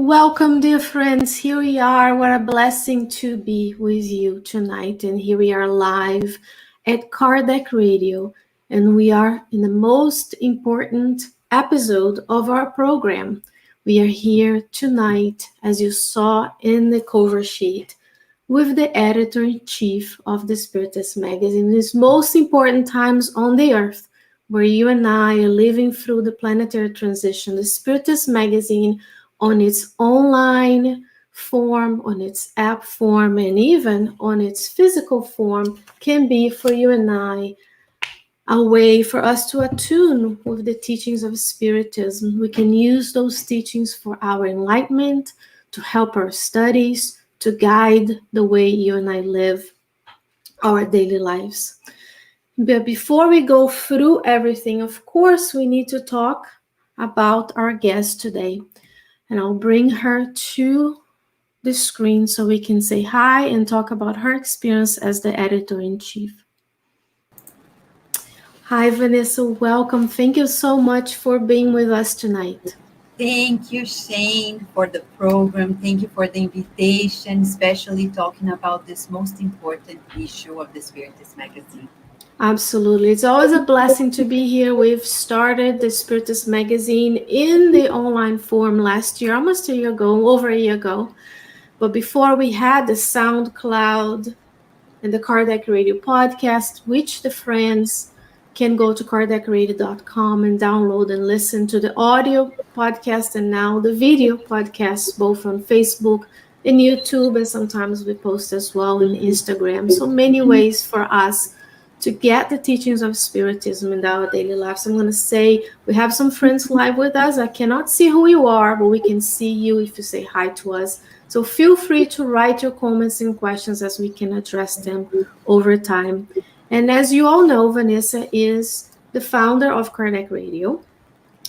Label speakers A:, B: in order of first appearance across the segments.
A: Welcome, dear friends. Here we are. What a blessing to be with you tonight. And here we are live at Kardec Radio. And we are in the most important episode of our program. We are here tonight, as you saw in the cover sheet, with the editor-in-chief of the Spiritist Magazine. These most important times on the earth, where you and I are living through the planetary transition. The Spiritist Magazine, on its online form, on its app form, and even on its physical form, can be for you and I a way for us to attune with the teachings of Spiritism. We can use those teachings for our enlightenment, to help our studies, to guide the way you and I live our daily lives. But before we go through everything, of course, we need to talk about our guest today. And I'll bring her to the screen so we can say hi and talk about her experience as the editor-in-chief. Hi, Vanessa. Welcome. Thank you so much for being with us tonight.
B: Thank you, Shane, for the program. Thank you for the invitation, especially talking about this most important issue of the Spiritist Magazine.
A: Absolutely. It's always a blessing to be here. We've started the Spiritist Magazine in the online form last year, almost a year ago, over a year ago. But before we had the SoundCloud and the Kardec Radio podcast, which the friends can go to kardecradio.com and download and listen to the audio podcast and now the video podcast, both on Facebook and YouTube, and sometimes we post as well in Instagram. So many ways for us to get the teachings of Spiritism in our daily lives. I'm going to say we have some friends live with us. I cannot see who you are, but we can see you if you say hi to us. So feel free to write your comments and questions as we can address them over time. And as you all know, Vanessa is the founder of Kardec Radio.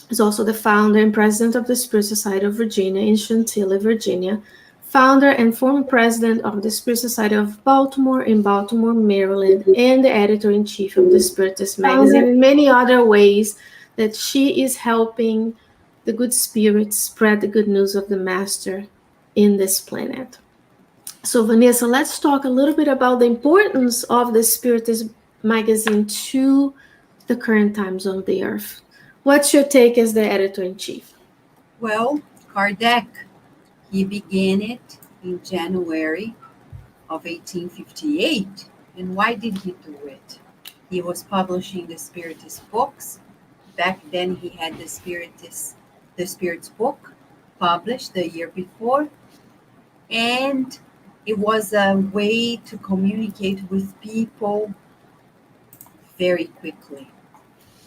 A: Is also the founder and president of the Spirit Society of Virginia in Chantilly, Virginia. Founder and former president of the Spirit Society of Baltimore in Baltimore, Maryland, and the editor-in-chief of the Spiritist Magazine, and many other ways that she is helping the good spirits spread the good news of the Master in this planet. So, Vanessa, let's talk a little bit about the importance of the Spiritist Magazine to the current times of the earth. What's your take as the editor-in-chief?
B: Well, Kardec, he began it in January of 1858. And why did he do it? He was publishing the Spiritist books. Back then he had the Spirit's book published the year before. And it was a way to communicate with people very quickly.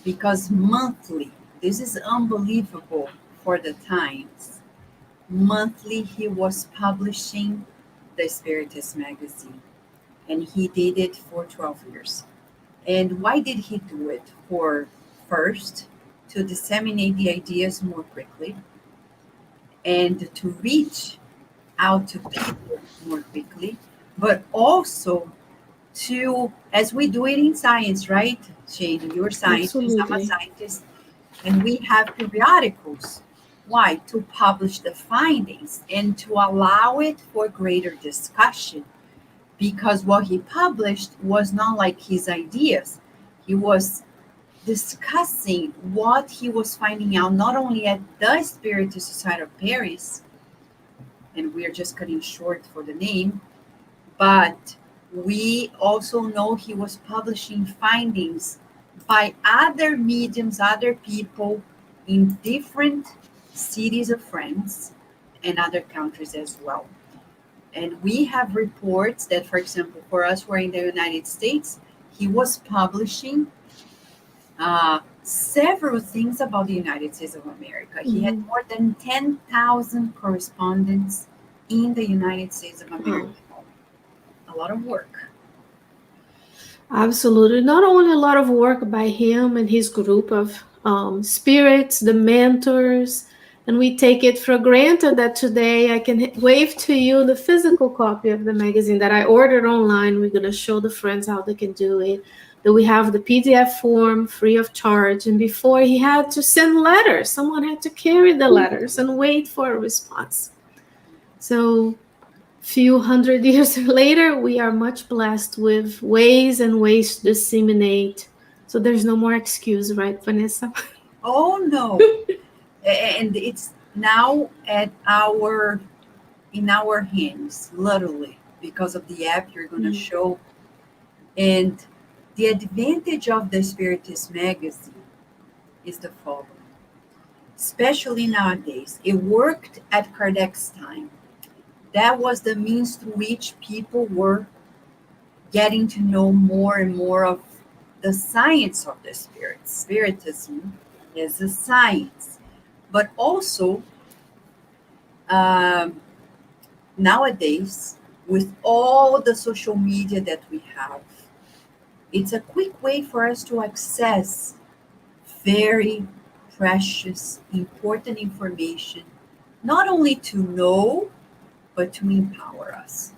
B: Because monthly, this is unbelievable for the times. Monthly, he was publishing the Spiritist Magazine, and he did it for 12 years. And why did he do it? First, to disseminate the ideas more quickly, and to reach out to people more quickly, but also to, as we do it in science, right? Shane, you're a scientist, I'm a scientist, and we have periodicals. Why? To publish the findings and to allow it for greater discussion, because what he published was not like his ideas. He was discussing what he was finding out, not only at the Spiritist Society of Paris, and we're just cutting short for the name, but we also know he was publishing findings by other mediums, other people in different cities of France and other countries as well. And we have reports that, for example, for us who are in the United States, he was publishing several things about the United States of America. Mm-hmm. He had more than 10,000 correspondents in the United States of America. A lot of work.
A: Absolutely. Not only a lot of work by him and his group of spirits, the mentors, and we take it for granted that today I can wave to you the physical copy of the magazine that I ordered online. We're going to show the friends how they can do it. That we have the PDF form free of charge. And before he had to send letters, someone had to carry the letters and wait for a response. So few hundred years later, we are much blessed with ways and ways to disseminate. So there's no more excuse, right, Vanessa?
B: Oh no. And it's now at our in our hands, literally, because of the app you're going to
A: Mm.
B: show. And the advantage of the Spiritist Magazine is the following, especially nowadays. It worked at Kardec's time. That was the means through which people were getting to know more and more of the science of the spirit. Spiritism is a science, but also um, nowadays, with all the social media that we have, it's a quick way for us to access very precious, important information, not only to know, but to empower us.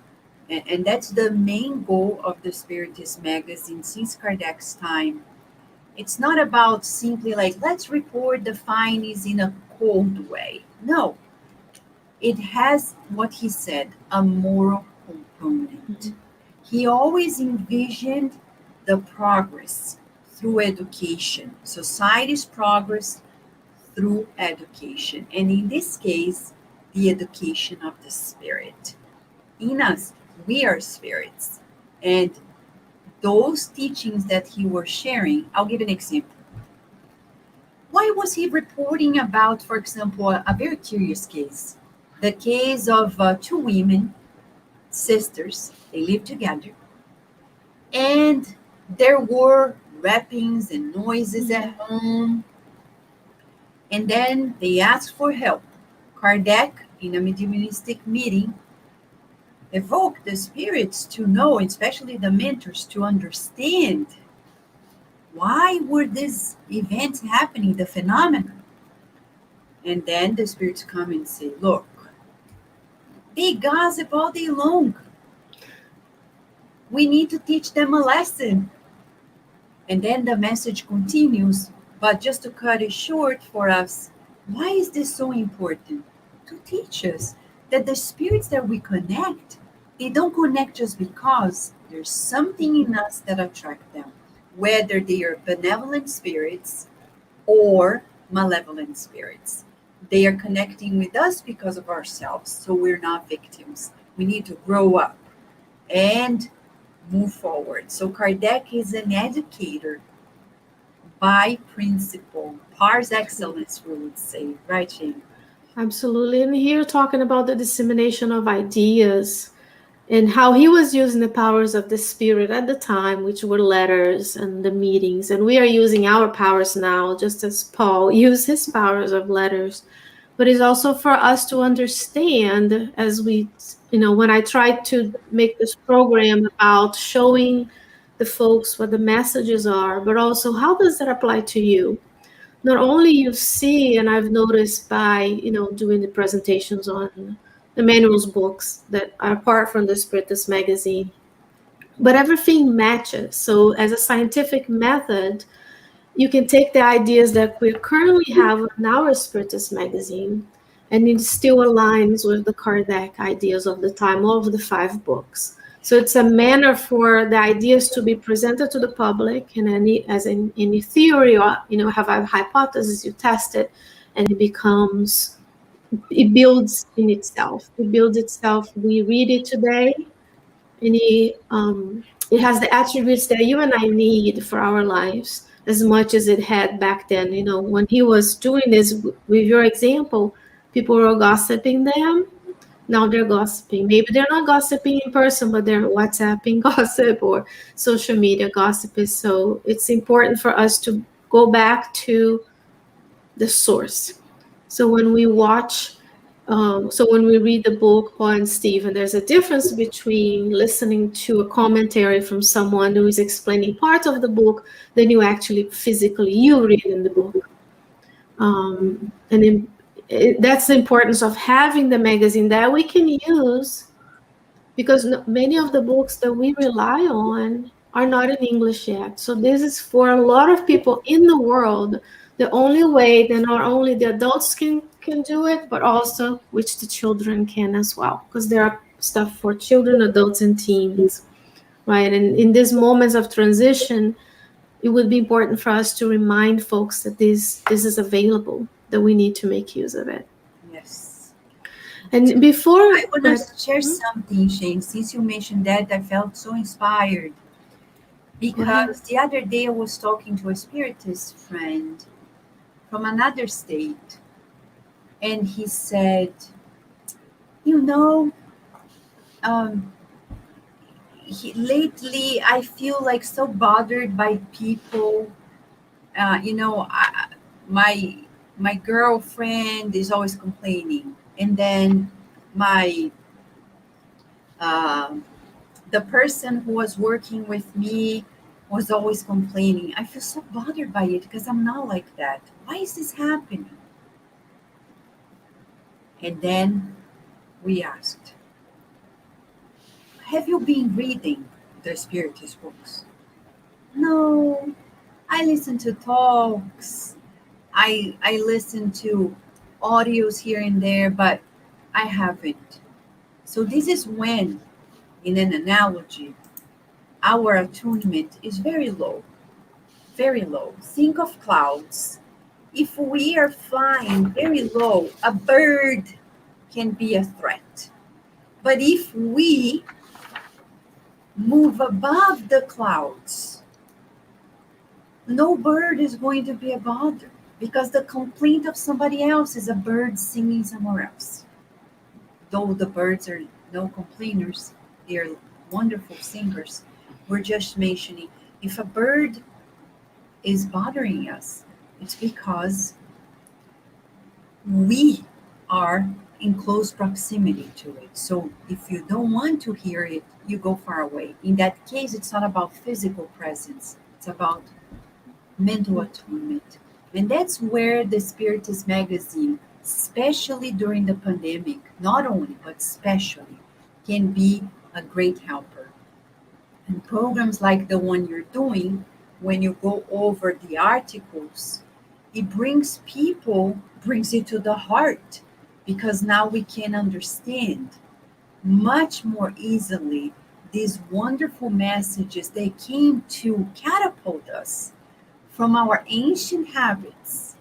B: And that's the main goal of the Spiritist magazine since Kardec's time. It's not about simply like, let's report the findings in a cold way. No, it has what he said, a moral component.
A: Mhm.
B: He always envisioned the progress through education, society's progress through education, and in this case, the education of the spirit. In us, we are spirits, and those teachings that he was sharing, I'll give an example. Why was he reporting about, for example, a very curious case? The case of two women, sisters, they lived together, and there were rappings and noises at home, and then they asked for help. Kardec, in a mediumistic meeting, evoked the spirits to know, especially the mentors, to understand why were these events happening, the phenomena. And then the spirits come and say, look, they gossip all day long. We need to teach them a lesson. And then the message continues, but just to cut it short for us, why is this so important? To teach us that the spirits that we connect, they don't connect just because there's something in us that attract them, whether they are benevolent spirits or malevolent spirits. They are connecting with us because of ourselves, so we're not victims. We need to grow up and move forward. So Kardec is an educator by principle, pars excellence, we would say, right, Jane?
A: Absolutely. And here talking about the dissemination of ideas and how he was using the powers of the spirit at the time, which were letters and the meetings. And we are using our powers now, just as Paul used his powers of letters. But it's also for us to understand, as we, when I tried to make this program about showing the folks what the messages are, but also how does that apply to you? Not only you see, and I've noticed by, doing the presentations on the manuals books that are apart from the Spiritist magazine, but everything matches. So as a scientific method, you can take the ideas that we currently have in our Spiritist magazine, and it still aligns with the Kardec ideas of the time of the 5 books. So it's a manner for the ideas to be presented to the public, and as in any theory, or have a hypothesis, you test it, and it builds in itself. It builds itself. We read it today, and it has the attributes that you and I need for our lives as much as it had back then. When he was doing this, with your example, people were gossiping them. Now they're gossiping. Maybe they're not gossiping in person, but they're WhatsApping gossip or social media gossip. So it's important for us to go back to the source. So when we watch, so when we read the book, Paul and Stephen, there's a difference between listening to a commentary from someone who is explaining part of the book than you actually physically you read in the book. That's the importance of having the magazine that we can use, because many of the books that we rely on are not in English yet. So this is for a lot of people in the world the only way that not only the adults can can do it, but also which the children can as well, because there are stuff for children, adults, and teens, right? And in these moments of transition, it would be important for us to remind folks that this is available, that we need to make use of it.
B: Yes.
A: And before,
B: I want
A: go
B: to
A: ahead.
B: share something, Shane. Since you mentioned that, I felt so inspired
A: Go ahead.
B: because the other day I was talking to a Spiritist friend from another state, and he said, you know, um, lately I feel like so bothered by people. You know, my my girlfriend is always complaining, and then my um the person who was working with me was always complaining. I feel so bothered by it because I'm not like that. Why is this happening? And then we asked, have you been reading the Spiritist books? No, I listen to talks. I listen to audios here and there, but I haven't. So this is when, in an analogy, our attunement is very low, very low. Think of clouds. If we are flying very low, a bird can be a threat. But if we move above the clouds, no bird is going to be a bother because the complaint of somebody else is a bird singing somewhere else. Though the birds are no complainers, they're wonderful singers. We're just mentioning if a bird is bothering us, it's because we are in close proximity to it. So if you don't want to hear it, you go far away. In that case, it's not about physical presence, it's about mental attunement. And that's where the Spiritist Magazine, especially during the pandemic, not only, but especially, can be a great helper. And programs like the one you're doing, when you go over the articles, it brings it to the heart because now we can understand much more easily these wonderful messages. They came to catapult us from our ancient habits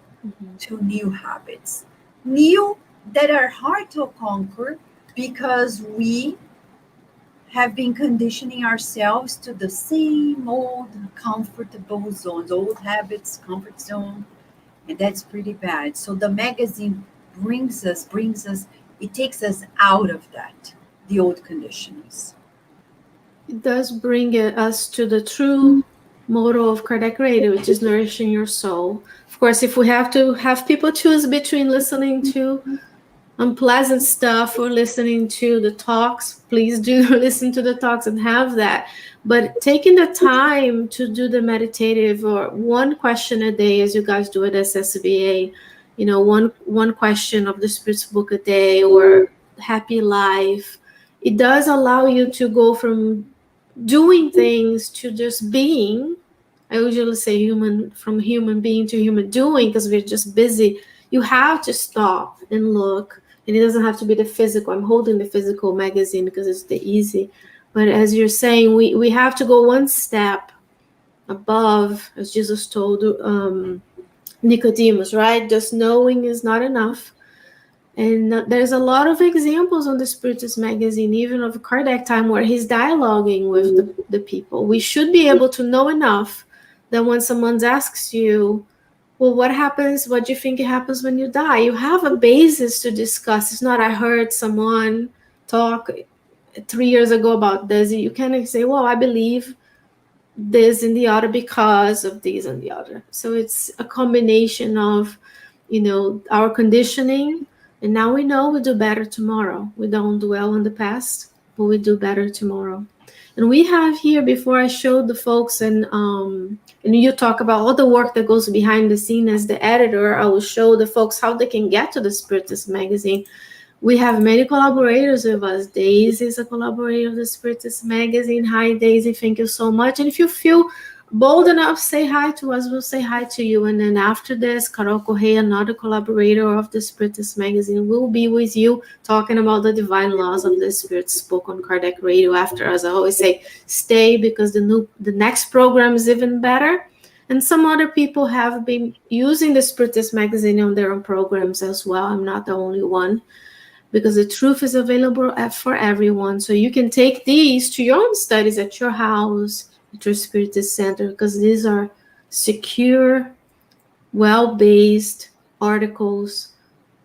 B: to new habits. New that are hard to conquer because we have been conditioning ourselves to the same old comfortable zones, old habits, comfort zone, and that's pretty bad. So the magazine brings us, it takes us out of that, the old conditionings.
A: It does bring us to the true motto of Kardec Radio, which is nourishing your soul. Of course, if we have to have people choose between listening to unpleasant stuff or listening to the talks, please do listen to the talks and have that. But taking the time to do the meditative or one question a day, as you guys do at SSBA, you know, one question of the Spirit's book a day or happy life, it does allow you to go from doing things to just being. I usually say from human being to human doing because we're just busy. You have to stop and look, and it doesn't have to be the physical. I'm holding the physical magazine because it's the easy. But as you're saying, we have to go one step above, as Jesus told Nicodemus, right? Just knowing is not enough. And there's a lot of examples on the Spiritist Magazine, even of Kardec time, where he's dialoguing with the people. We should be able to know enough that when someone asks you, well, what happens? What do you think happens when you die? You have a basis to discuss. It's not, I heard someone talk 3 years ago about this. You can say, well, I believe this and the other because of this and the other. So it's a combination of, our conditioning. And now we know we do better tomorrow. We don't dwell on the past, but we do better tomorrow. And we have here, before I showed the folks, and you talk about all the work that goes behind the scene as the editor, I will show the folks how they can get to the Spiritist Magazine. We have many collaborators with us. Daisy is a collaborator of the Spiritist Magazine. Hi, Daisy. Thank you so much. And if you feel bold enough, say hi to us. We'll say hi to you. And then after this, Carol Correa, another collaborator of the Spiritist Magazine, will be with you talking about the divine laws of the Spirit, spoke on Kardec Radio after us. I always say, stay, because the next program is even better. And some other people have been using the Spiritist Magazine on their own programs as well. I'm not the only one, because the truth is available for everyone. So you can take these to your own studies at your house, at your Spiritist center, because these are secure, well-based articles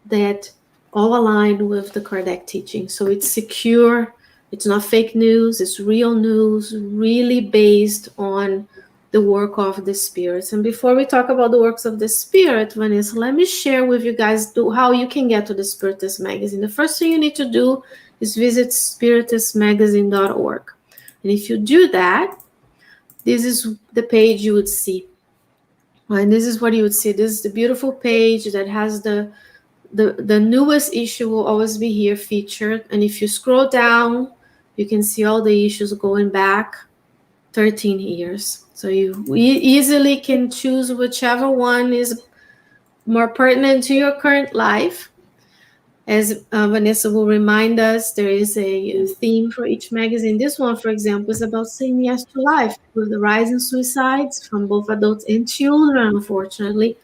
A: that all align with the Kardec teaching. So it's secure, it's not fake news, it's real news, really based on the work of the spirits. And before we talk about the works of the spirit, Vanessa, let me share with you guys how you can get to the Spiritist Magazine. The first thing you need to do is visit spiritistmagazine.org. And if you do that, this is the page you would see. And this is what you would see. This is the beautiful page that has the newest issue will always be here featured. And if you scroll down, you can see all the issues going back 13 years. So you easily can choose whichever one is more pertinent to your current life. As Vanessa will remind us, there is a theme for each magazine. This one, for example, is about saying yes to life, with the rise in suicides from both adults and children, unfortunately.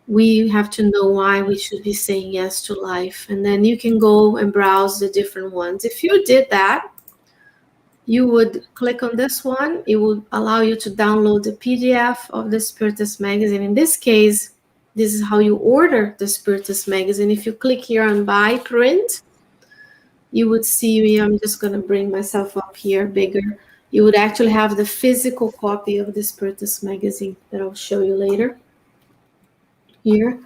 A: We have to know why we should be saying yes to life. And then you can go and browse the different ones. If you did that, you would click on this one. It would allow you to download the PDF of the Spiritist Magazine. In this case, this is how you order the Spiritist Magazine. If you click here on buy print, you would see me. I'm just going to bring myself up here bigger. You would actually have the physical copy of the Spiritist Magazine that I'll show you later. Here,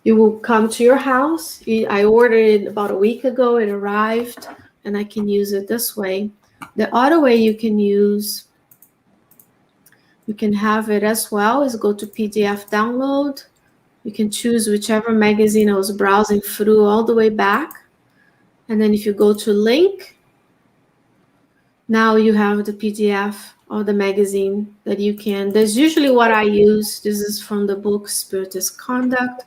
A: you will come to your house. I ordered it about a week ago. It arrived, and I can use it this way. The other way you can have it as well is go to PDF download. You can choose whichever magazine I was browsing through all the way back. And then if you go to link, now you have the PDF of the magazine that you can. That's usually what I use. This is from the book Spiritist Conduct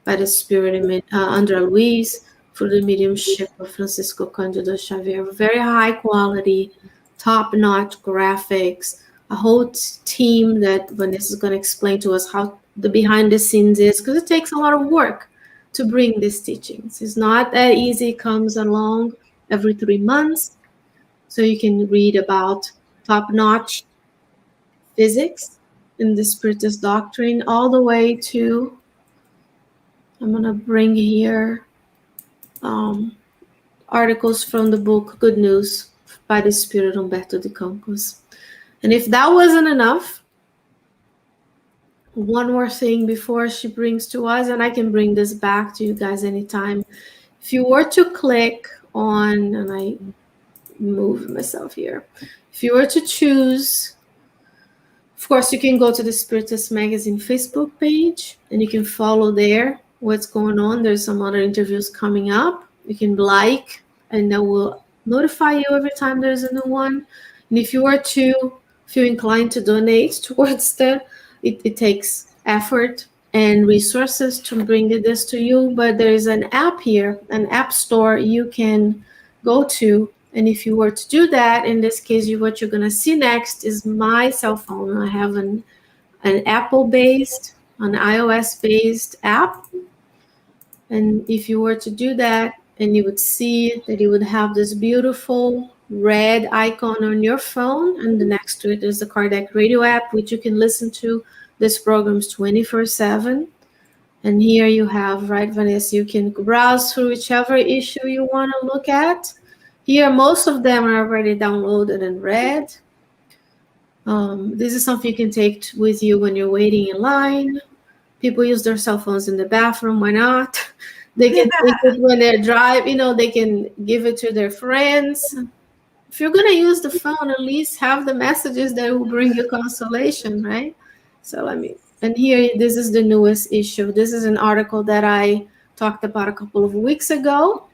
A: by the Spirit André Luiz, through the mediumship of Francisco Cândido Xavier. Very high quality, top-notch graphics, a whole team that Vanessa is going to explain to us how the behind the scenes is, because it takes a lot of work to bring these teachings. It's not that easy. It comes along every 3 months. So you can read about top-notch physics in the Spiritist doctrine, all the way to, I'm going to bring here articles from the book Good News by the Spirit Humberto de Campos. And if that wasn't enough, one more thing before she brings to us, and I can bring this back to you guys anytime. If you were to click on, and I move myself here, if you were to choose, of course, you can go to the Spiritist Magazine Facebook page, and you can follow there what's going on. There's some other interviews coming up. You can like, and that will notify you every time there's a new one. And if you were to feel inclined to donate towards it takes effort and resources to bring this to you, but there is an app here, an app store you can go to. And if you were to do that, in this case, what you're going to see next is my cell phone. I have an Apple-based, an iOS-based app. And if you were to do that, and you would see that you would have this beautiful red icon on your phone, and the next to it is the Kardec Radio app, which you can listen to these programs 24/7. And here you have, right, Vanessa, you can browse through whichever issue you want to look at. Here, most of them are already downloaded and read. This is something you can take with you when you're waiting in line. People use their cell phones in the bathroom. Why not? They can take it when they drive. They can give it to their friends. If you're going to use the phone, at least have the messages that will bring you consolation, right? So and here, this is the newest issue. This is an article that I talked about a couple of weeks ago.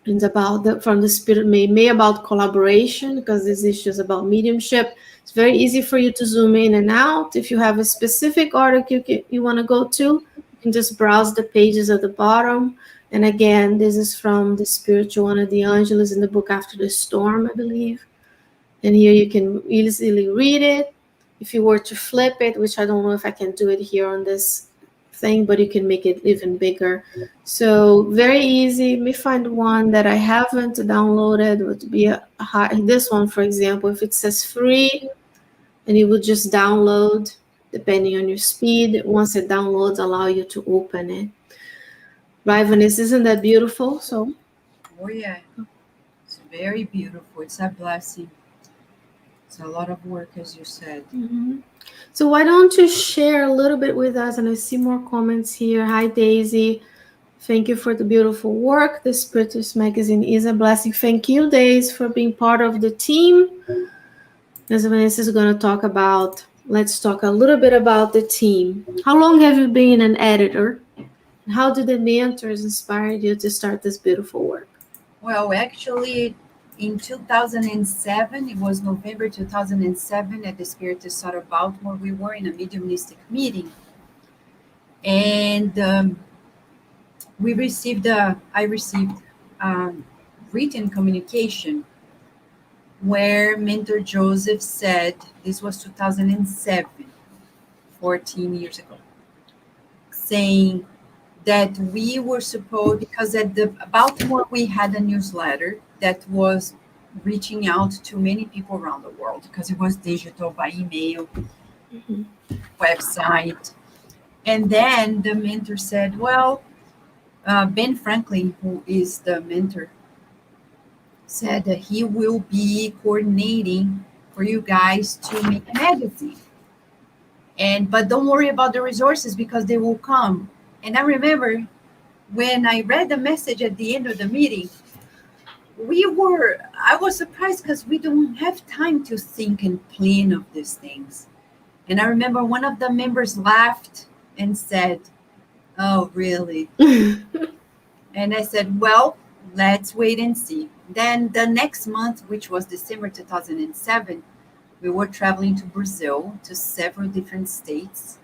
A: and about from the spirit may about collaboration, because this issue is about mediumship. It's very easy for you to zoom in and out. If you have a specific article you want to go to, you can just browse the pages at the bottom. And again, this is from the spiritual one of the Angelus in the book After the Storm, I believe. And here you can easily read it. If you were to flip it, which I don't know if I can do it here on this thing, but you can make it even bigger. So very easy. Let me find one that I haven't downloaded. Would be this one, for example. If it says free, and you would just download depending on your speed. Once it downloads, allow you to open it. Right, Vanessa? Isn't that beautiful? So.
B: Oh yeah, it's very beautiful. It's a blessing. It's a lot of work, as you said.
A: Mm-hmm. So why don't you share a little bit with us? And I see more comments here. Hi, Daisy. Thank you for the beautiful work. The Spiritist Magazine is a blessing. Thank you, Daisy, for being part of the team. As Vanessa is going to talk about, let's talk a little bit about the team. How long have you been an editor? And how did the mentors inspire you to start this beautiful work?
B: Well, actually, in 2007, it was November 2007 at the Spiritist Sort of Baltimore. We were in a mediumistic meeting, and I received written communication where Mentor Joseph said, this was 2007, 14 years ago, saying that we were supposed, because at the Baltimore we had a newsletter that was reaching out to many people around the world, because it was digital, by email, website. And then the mentor said, well, Ben Franklin, who is the mentor, said that he will be coordinating for you guys to make a magazine. But don't worry about the resources because they will come. And I remember when I read the message at the end of the meeting, I was surprised because we don't have time to think and plan of these things. And I remember one of the members laughed and said, oh, really? And I said, well, let's wait and see. Then the next month, which was December 2007, we were traveling to Brazil, to several different states.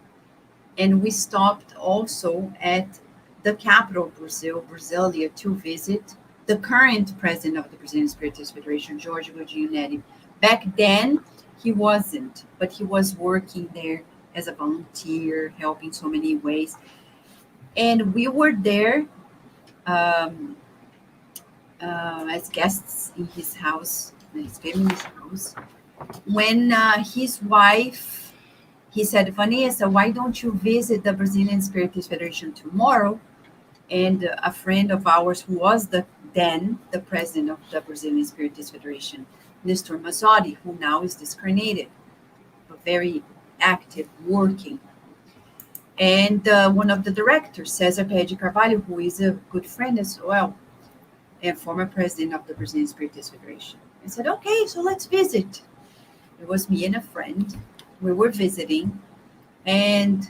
B: And we stopped also at the capital of Brazil, Brasilia, to visit the current president of the Brazilian Spiritist Federation, Jorge Guglielmetti. Back then, he wasn't, but he was working there as a volunteer, helping so many ways. And we were there as guests in his house, his family's house, when his wife, he said, Vanessa, why don't you visit the Brazilian Spiritist Federation tomorrow? And a friend of ours who was then the president of the Brazilian Spiritist Federation, Mr. Mazzotti, who now is discarnated, but very active, working. And one of the directors, Cesar Pérez de Carvalho, who is a good friend as well, and former president of the Brazilian Spiritist Federation. I said, okay, so let's visit. It was me and a friend. We were visiting, and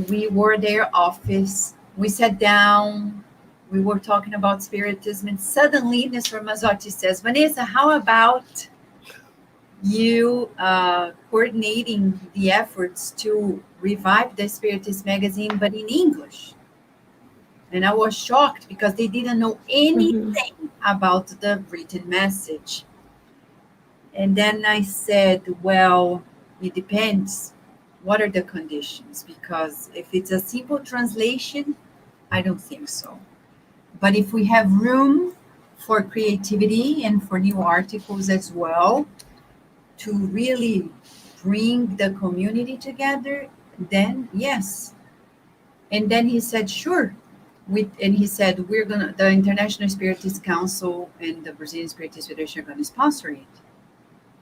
B: we were at their office. We sat down. We were talking about Spiritism, and suddenly Mr. Mazzotti says, Vanessa, how about you coordinating the efforts to revive the Spiritist Magazine, but in English? And I was shocked because they didn't know anything about the written message. And then I said, well, it depends. What are the conditions? Because if it's a simple translation, I don't think so. But if we have room for creativity and for new articles as well, to really bring the community together, then yes. And then he said, sure. And he said, the International Spiritist Council and the Brazilian Spiritist Federation are going to sponsor it.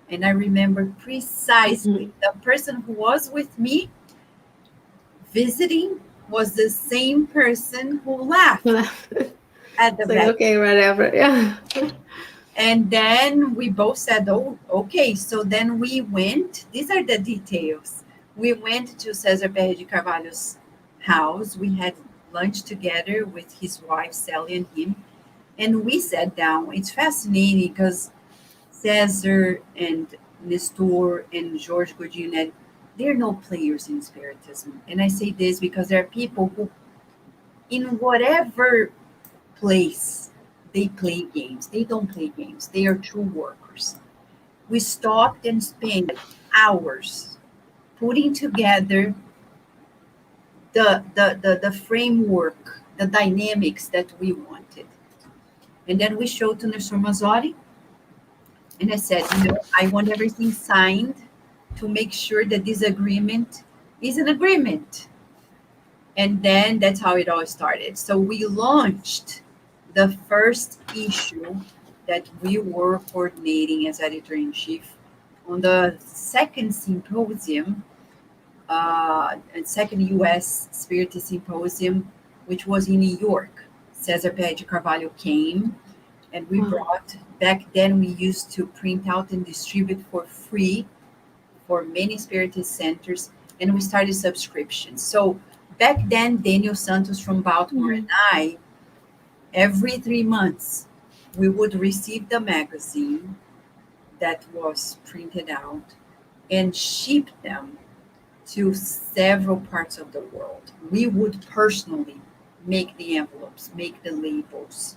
B: And I remember precisely the person who was with me visiting was the same person who laughed at the back.
A: Okay, whatever, yeah.
B: And then we both said, oh, okay. So then we went, these are the details. We went to Cesar Pérez de Carvalho's house. We had lunch together with his wife, Sally, and him. And we sat down. It's fascinating because Cesar and Nestor and George Godinet, they're no players in Spiritism. And I say this because there are people who, in whatever place, they play games. They don't play games. They are true workers. We stopped and spent hours putting together the framework, the dynamics that we wanted. And then we showed to Nestor Mazzoli, and I said, I want everything signed to make sure that this agreement is an agreement. And then that's how it all started. So we launched the first issue that we were coordinating as editor in chief on the second symposium, and second US Spiritist Symposium, which was in New York. Cesar Pérez de Carvalho came, and we brought, back then we used to print out and distribute for free for many Spiritist centers, and we started subscriptions. So back then, Daniel Santos from Baltimore and I, every 3 months, we would receive the magazine that was printed out and ship them to several parts of the world. We would personally make the envelopes, make the labels.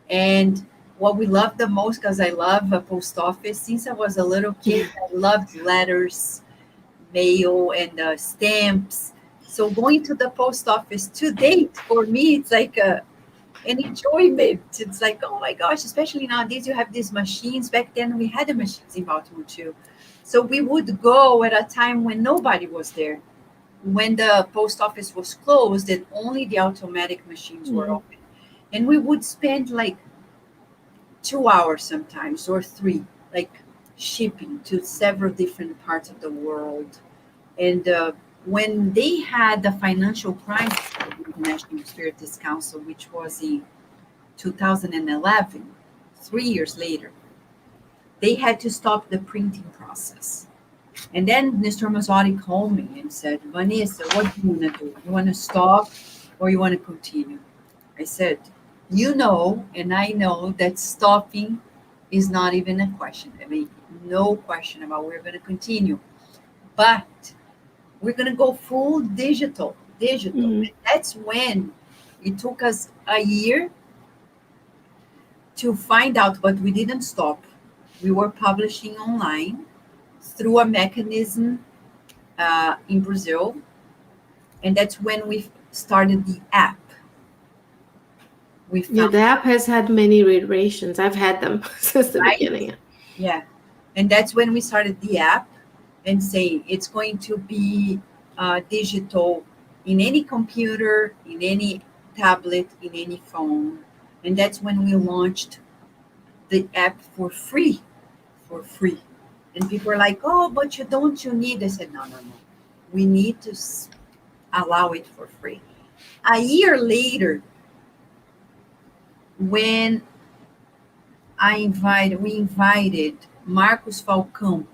B: And what we loved the most, because I love a post office, since I was a little kid, I loved letters, mail, and stamps. So going to the post office to date, for me, it's like an enjoyment. It's like, oh my gosh, especially nowadays you have these machines. Back then we had the machines in Baltimore too. So we would go at a time when nobody was there, when the post office was closed and only the automatic machines were open. And we would spend like 2 hours sometimes or three, like shipping to several different parts of the world. And when they had the financial crisis of the International Spiritist Council, which was in 2011, 3 years later, they had to stop the printing process. And then Mr. Mazzari called me and said, Vanessa, what do you want to do? You want to stop or you want to continue? I said, you know, and I know that stopping is not even a question. I mean, no question about we're going to continue. But we're going to go full digital. And that's when it took us a year to find out, but we didn't stop. We were publishing online through a mechanism in Brazil. And that's when we started the app.
A: The app has had many iterations. I've had them since the beginning.
B: Yeah. And that's when we started the app and saying it's going to be digital in any computer, in any tablet, in any phone. And that's when we launched the app for free. And people are like, oh, but you need. I said, no. We need to allow it for free. A year later, when we invited Marcos Falcão.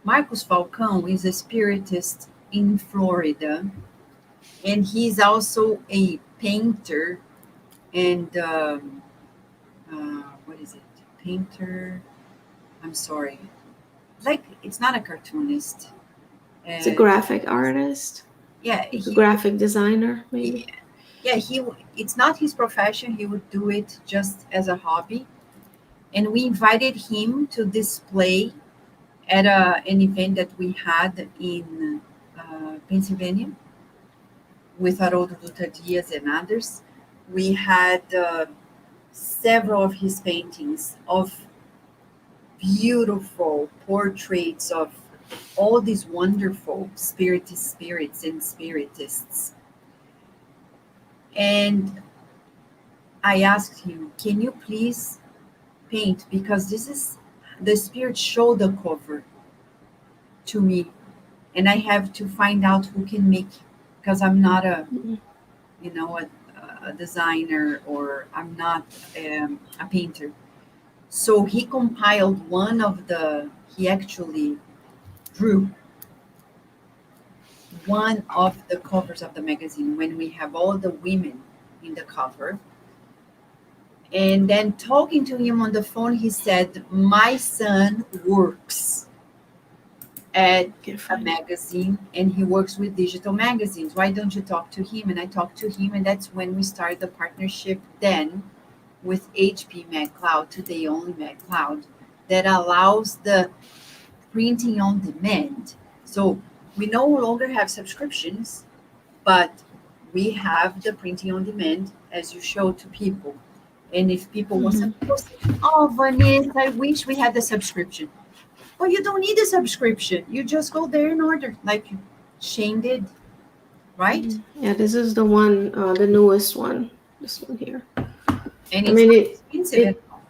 B: Marcos Falcão is a spiritist in Florida, and he's also a painter and what is it? Painter. I'm sorry. Like, it's not a cartoonist.
A: It's a graphic artist.
B: Yeah,
A: a graphic designer, maybe.
B: Yeah, it's not his profession. He would do it just as a hobby. And we invited him to display at an event that we had in Pennsylvania with Haroldo Dutra Dias and others. We had several of his paintings of beautiful portraits of all these wonderful spiritist spirits and spiritists. And I asked him, can you please paint? Because this is the spirit showed the cover to me. And I have to find out who can make, because I'm not a designer, or I'm not a painter. So he compiled he actually drew one of the covers of the magazine when we have all the women in the cover. And then talking to him on the phone, he said, my son works at a magazine and he works with digital magazines. Why don't you talk to him? And I talked to him, and that's when we started the partnership then with HP MagCloud, today only MagCloud, that allows the printing on demand. So we no longer have subscriptions, but we have the printing on demand as you show to people. And if people want to say, oh, Vanessa, I wish we had the subscription. Well, you don't need a subscription. You just go there and order, like Shane did, right?
A: Yeah, this is the one, the newest one. This one here.
B: And it's not expensive at all.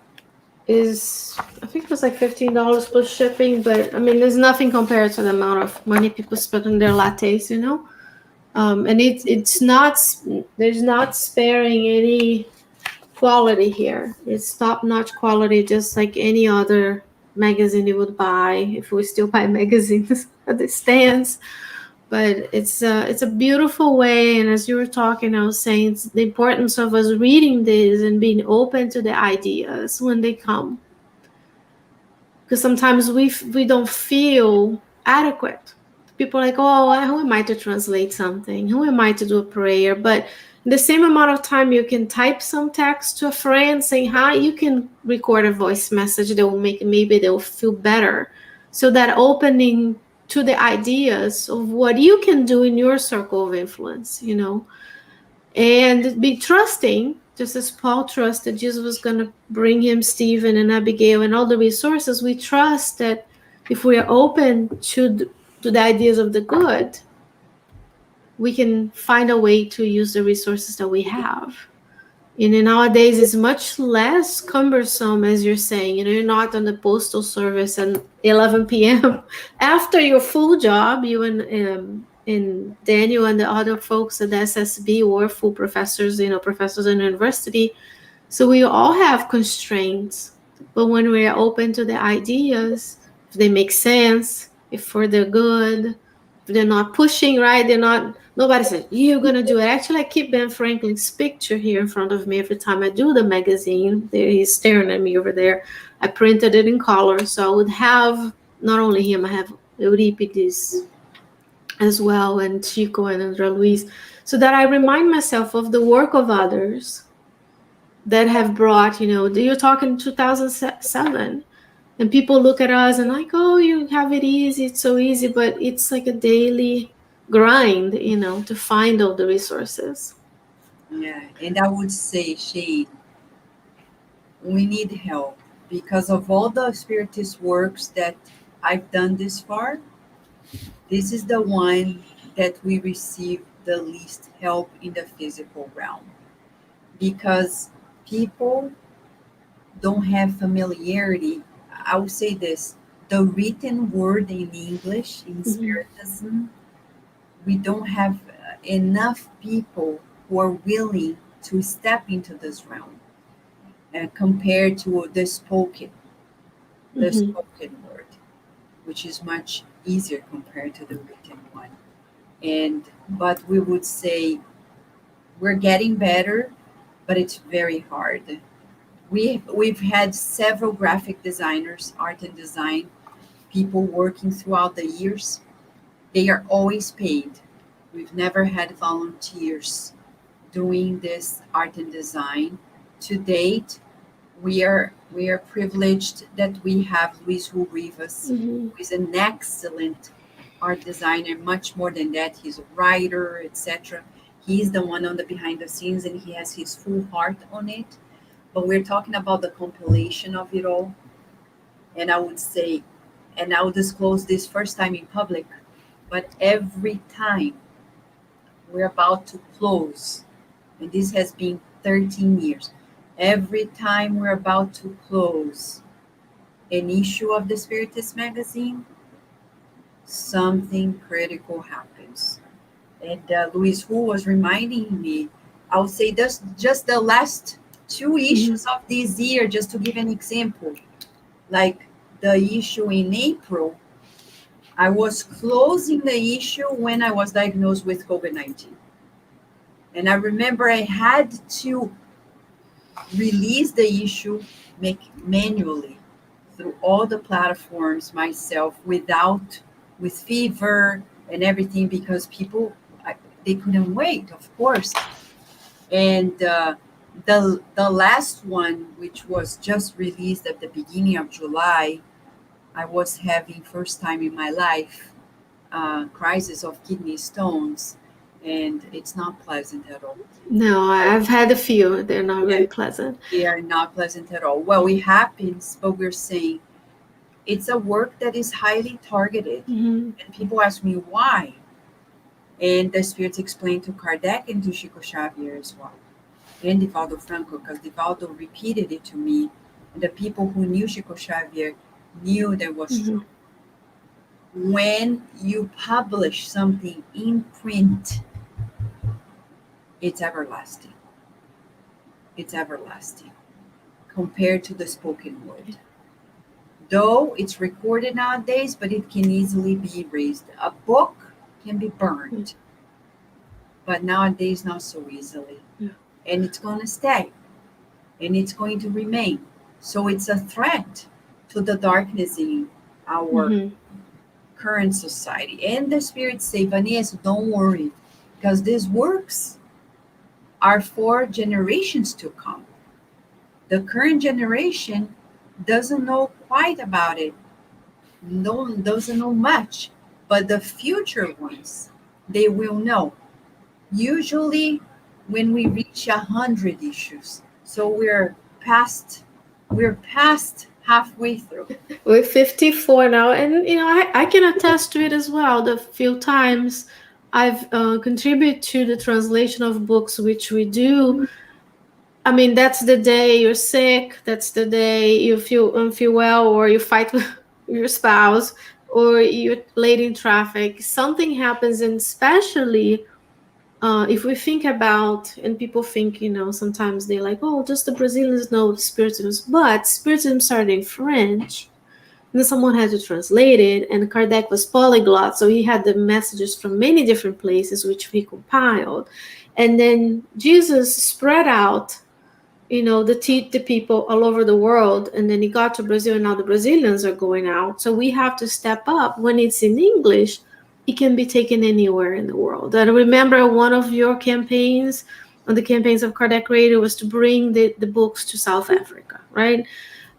A: Is, I think it was like $15 plus shipping, but I mean, there's nothing compared to the amount of money people spend on their lattes, you know. And it's not, there's not sparing any quality here. It's top-notch quality, just like any other magazine you would buy if we still buy magazines at the stands. But it's a beautiful way, and as you were talking, I was saying it's the importance of us reading this and being open to the ideas when they come, because sometimes we don't feel adequate. People are like, oh, who am I to translate something? Who am I to do a prayer? But in the same amount of time you can type some text to a friend saying hi, you can record a voice message that will make, maybe they'll feel better. So that opening to the ideas of what you can do in your circle of influence, you know, and be trusting, just as Paul trusted Jesus was going to bring him Stephen and Abigail and all the resources. We trust that if we are open to the ideas of the good, we can find a way to use the resources that we have. And nowadays it's much less cumbersome, as you're saying. You know, you're not on the postal service at 11 p.m. after your full job. You and Daniel and the other folks at the SSB were full professors, you know, professors in university. So we all have constraints. But when we are open to the ideas, if they make sense, if for the good, if they're not pushing, right? They're not, nobody says, you're going to do it. Actually, I keep Ben Franklin's picture here in front of me every time I do the magazine. There, he's staring at me over there. I printed it in color. So I would have not only him, I have Euripides as well, and Chico and Andrea Luis, so that I remind myself of the work of others that have brought, you know, you're talking 2007, and people look at us and like, oh, you have it easy, it's so easy, but it's like a daily grind, you know, to find all the resources.
B: Yeah, and I would say, Shane, we need help because of all the spiritist works that I've done this far. This is the one that we receive the least help in the physical realm because people don't have familiarity. I will say this, the written word in English in Spiritism, we don't have enough people who are willing to step into this realm compared to the spoken word, which is much easier compared to the written one. And but we would say we're getting better, but it's very hard. We've had several graphic designers, art and design people working throughout the years. They are always paid. We've never had volunteers doing this art and design. To date, we are privileged that we have Luis Rivas, who is an excellent art designer, much more than that. He's a writer, etc. He's the one on the behind the scenes and he has his full heart on it. But we're talking about the compilation of it all. And I would say, and I will disclose this first time in public, but every time we're about to close, and this has been 13 years, every time we're about to close an issue of the Spiritist Magazine, something critical happens. And Luis Hu was reminding me, I would say just the last two issues of this year, just to give an example, like the issue in April, I was closing the issue when I was diagnosed with COVID-19. And I remember I had to release the issue make manually through all the platforms myself without with fever and everything because people they couldn't wait, of course. And the last one, which was just released at the beginning of July, I was having first time in my life crisis of kidney stones, and it's not pleasant at all.
A: No, I've had a few. They're not
B: Yeah,
A: very pleasant.
B: they are not pleasant at all. Well, it happens, but we're saying it's a work that is highly targeted.
A: Hmm.
B: And people ask me why. And the spirits explained to Kardec and to Chico Xavier as well, and Divaldo Franco, because Divaldo repeated it to me. And the people who knew Chico Xavier knew that was
A: Hmm.
B: true. When you publish something in print, it's everlasting. It's everlasting compared to the spoken word. Though it's recorded nowadays, but it can easily be erased. A book can be burned, but nowadays not so easily.
A: Yeah.
B: And it's going to stay and it's going to remain. So it's a threat to the darkness in our
A: Hmm.
B: current society. And the spirits say, Vanessa, don't worry, because these works are for generations to come. The current generation doesn't know quite about it, no, doesn't know much, but the future ones, they will know. Usually, when we reach 100 issues, so we're past halfway through.
A: We're 54 now, and I can attest to it as well. The few times I've contributed to the translation of books, which we do. I mean, that's the day you're sick. That's the day you feel unfeel well, or you fight with your spouse, or you're late in traffic. Something happens, and especially if we think about, and people think, sometimes they're like, oh, just the Brazilians know Spiritism, but Spiritism started in French. And then someone had to translate it, and Kardec was polyglot, so he had the messages from many different places, which he compiled. And then Jesus spread out, the people all over the world, and then he got to Brazil, and now the Brazilians are going out. So we have to step up. When it's in English, it can be taken anywhere in the world. And I remember one of your campaigns, on the campaigns of Kardec Radio, was to bring the books to South Africa, right?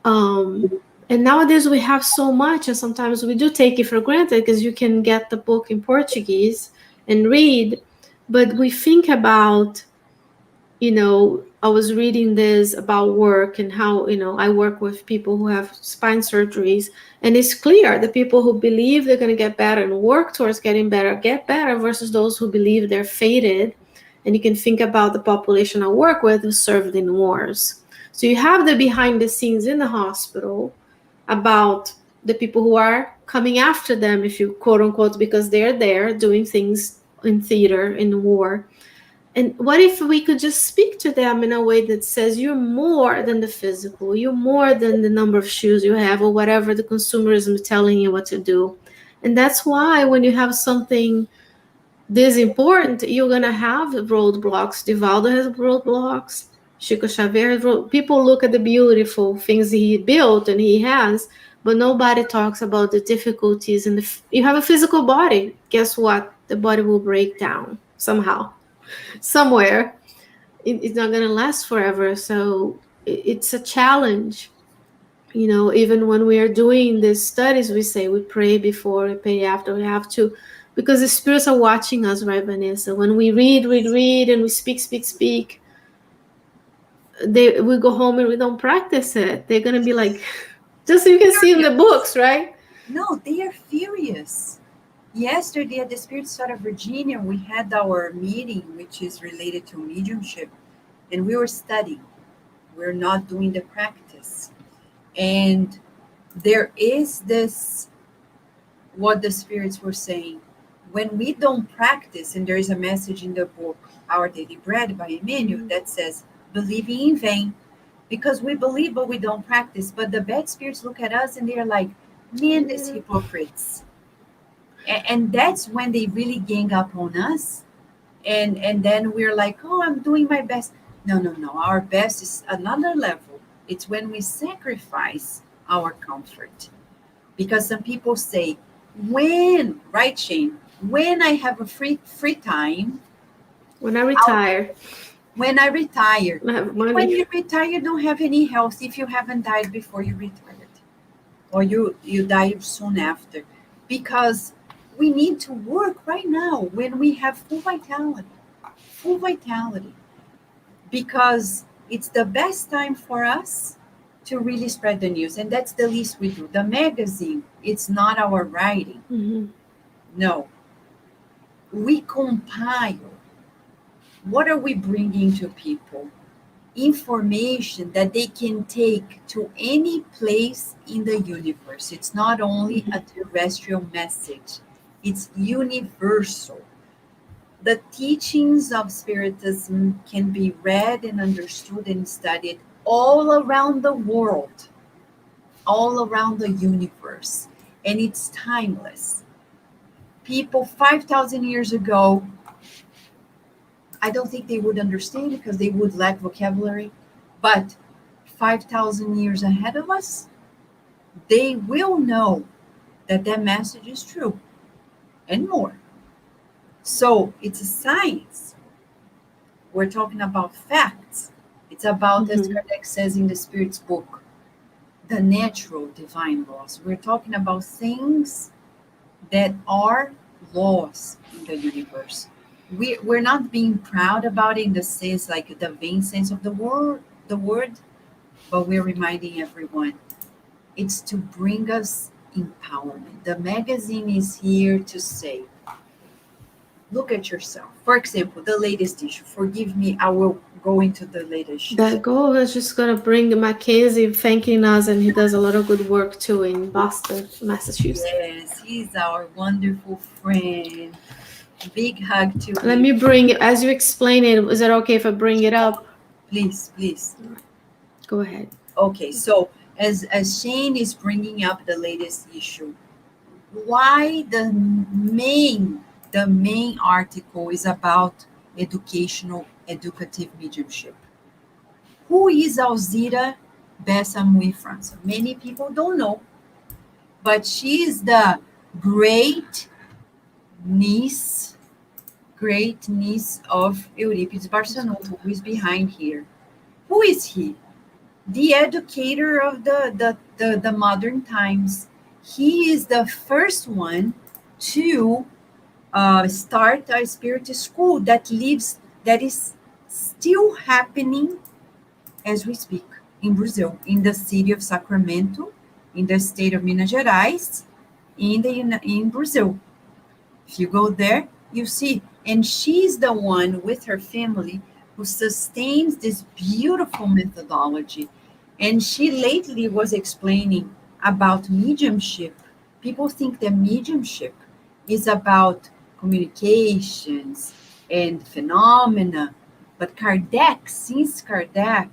A: um, and nowadays we have so much, and sometimes we do take it for granted because you can get the book in Portuguese and read. But we think about, I was reading this about work and how, I work with people who have spine surgeries, and it's clear the people who believe they're going to get better and work towards getting better get better versus those who believe they're fated. And you can think about the population I work with who served in wars. So you have the behind the scenes in the hospital about the people who are coming after them, if you quote unquote, because they're there doing things in theater, in war. And what if we could just speak to them in a way that says, you're more than the physical, you're more than the number of shoes you have, or whatever the consumerism is telling you what to do. And that's why when you have something this important, you're going to have roadblocks. Divaldo has roadblocks. Chico Xavier has people look at the beautiful things he built and he has, but nobody talks about the difficulties. And you have a physical body. Guess what? The body will break down somehow, somewhere. It's not going to last forever. So it's a challenge. Even when we are doing these studies, we say we pray before, we pray after. We have to, because the spirits are watching us, right, Vanessa? When we read, and we speak, we go home and we don't practice it. They're going to be like, just so you can see in the books, right?
B: No, they are furious. Yesterday at the Spirit Side of Virginia, we had our meeting, which is related to mediumship, and we were studying. We're not doing the practice. And there is this, what the spirits were saying. When we don't practice, and there is a message in the book, Our Daily Bread by Emmanuel, that says, believing in vain. Because we believe, but we don't practice. But the bad spirits look at us and they're like, man, these hypocrites. And that's when they really gang up on us. And then we're like, oh, I'm doing my best. No, no, no. Our best is another level. It's when we sacrifice our comfort. Because some people say, when, right, Shane? When I have a free time,
A: When I
B: I'll,
A: retire,
B: when I retire.
A: I have
B: And when
A: money.
B: you retire, you don't have any health if you haven't died before you retired, or you die soon after. Because we need to work right now when we have full vitality, because it's the best time for us to really spread the news. And that's the least we do. The magazine, it's not our writing.
A: Hmm.
B: No, we compile. What are we bringing to people? Information that they can take to any place in the universe. It's not only a terrestrial message, it's universal. The teachings of Spiritism can be read and understood and studied all around the world, all around the universe, and it's timeless. People 5,000 years ago, I don't think they would understand because they would lack vocabulary, but 5,000 years ahead of us, they will know that that message is true and more. So it's a science. We're talking about facts. It's about, as
A: Hmm.
B: Kardec says in the Spirit's book, the natural divine laws. We're talking about things that are laws in the universe. We're not being proud about it in the sense, like the vain sense of the word, but we're reminding everyone it's to bring us empowerment. The magazine is here to say, look at yourself. For example, the latest issue. Forgive me, I will go into the latest issue.
A: That goal is just gonna bring Mackenzie thanking us, and he does a lot of good work too in Boston, Massachusetts.
B: Yes, he's our wonderful friend. Big hug to
A: Let
B: him.
A: me bring it as you explain it. Is it okay if I bring it up?
B: Please, please.
A: Go ahead.
B: Okay, so as Shane is bringing up the latest issue, why the main article is about educative mediumship. Who is Alzira Bessamui França? Many people don't know, but she is the great niece, great niece of Euripides Barçanufo, who is behind here. Who is he? The educator of the modern times. He is the first one to start a spirit school that is still happening as we speak in Brazil, in the city of Sacramento, in the state of Minas Gerais, in Brazil. If you go there, you see. And she's the one with her family who sustains this beautiful methodology. And she lately was explaining about mediumship. People think that mediumship is about communications and phenomena. But Kardec, since Kardec,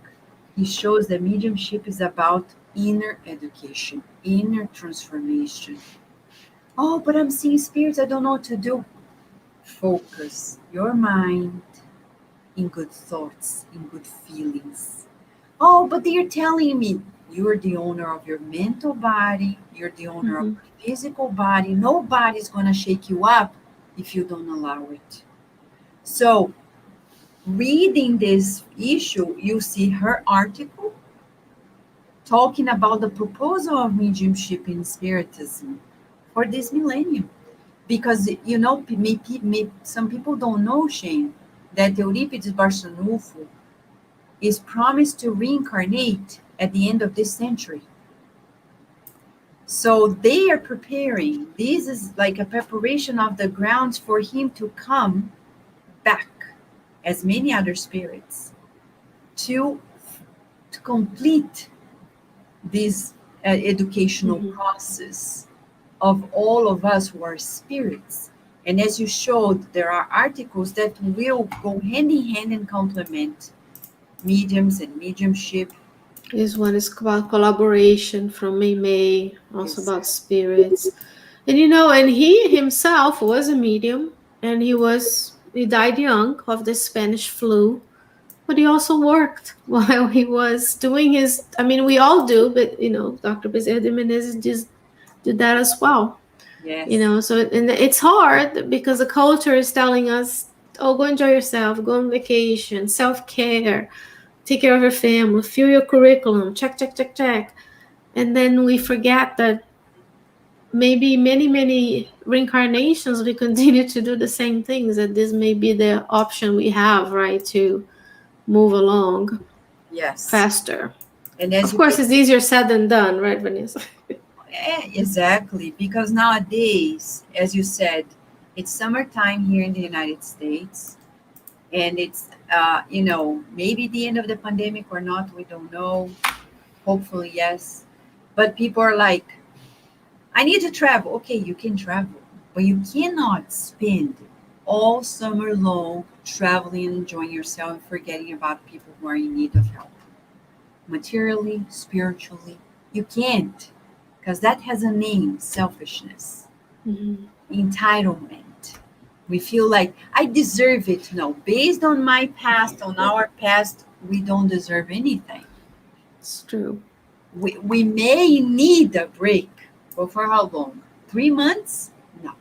B: he shows that mediumship is about inner education, inner transformation. Oh, but I'm seeing spirits, I don't know what to do. Focus your mind in good thoughts, in good feelings. Oh, but they're telling me you're the owner of your mental body, you're the owner of
A: Hmm.
B: your physical body. Nobody's going to shake you up if you don't allow it. So, reading this issue, you see her article talking about the proposal of mediumship in Spiritism for this millennium. Because, some people don't know, Shane, that Euripides Barçanufo is promised to reincarnate at the end of this century. So they are preparing. This is like a preparation of the grounds for him to come back, as many other spirits, to, to complete this educational
A: Hmm.
B: process of all of us who are spirits. And as you showed, there are articles that will go hand in hand and complement mediums and mediumship.
A: This one is about collaboration from May May, also about
B: Exactly.
A: spirits. And and he himself was a medium, and he died young of the Spanish flu. But he also worked while he was doing his. I mean, we all do, but Dr. Bezerra de Menezes just did that as well.
B: Yes.
A: So and it's hard because the culture is telling us, oh, go enjoy yourself, go on vacation, self-care, take care of your family, fill your curriculum, check, check, check, check. And then we forget that maybe many, many reincarnations we continue to do the same things, that this may be the option we have, right, to move along
B: Yes.
A: faster.
B: And as
A: Of
B: you
A: course,
B: can
A: it's easier said than done, right, Vanessa?
B: exactly, because nowadays, as you said, it's summertime here in the United States, and it's maybe the end of the pandemic or not, we don't know. Hopefully, yes. But people are like, I need to travel. Okay, you can travel, but you cannot spend all summer long traveling and enjoying yourself and forgetting about people who are in need of help, materially, spiritually. You can't, because that has a name: selfishness,
A: Mm-hmm.
B: entitlement. We feel like I deserve it. No, based on my past, on our past, we don't deserve anything.
A: It's true.
B: We may need a break, but for how long? 3 months? No.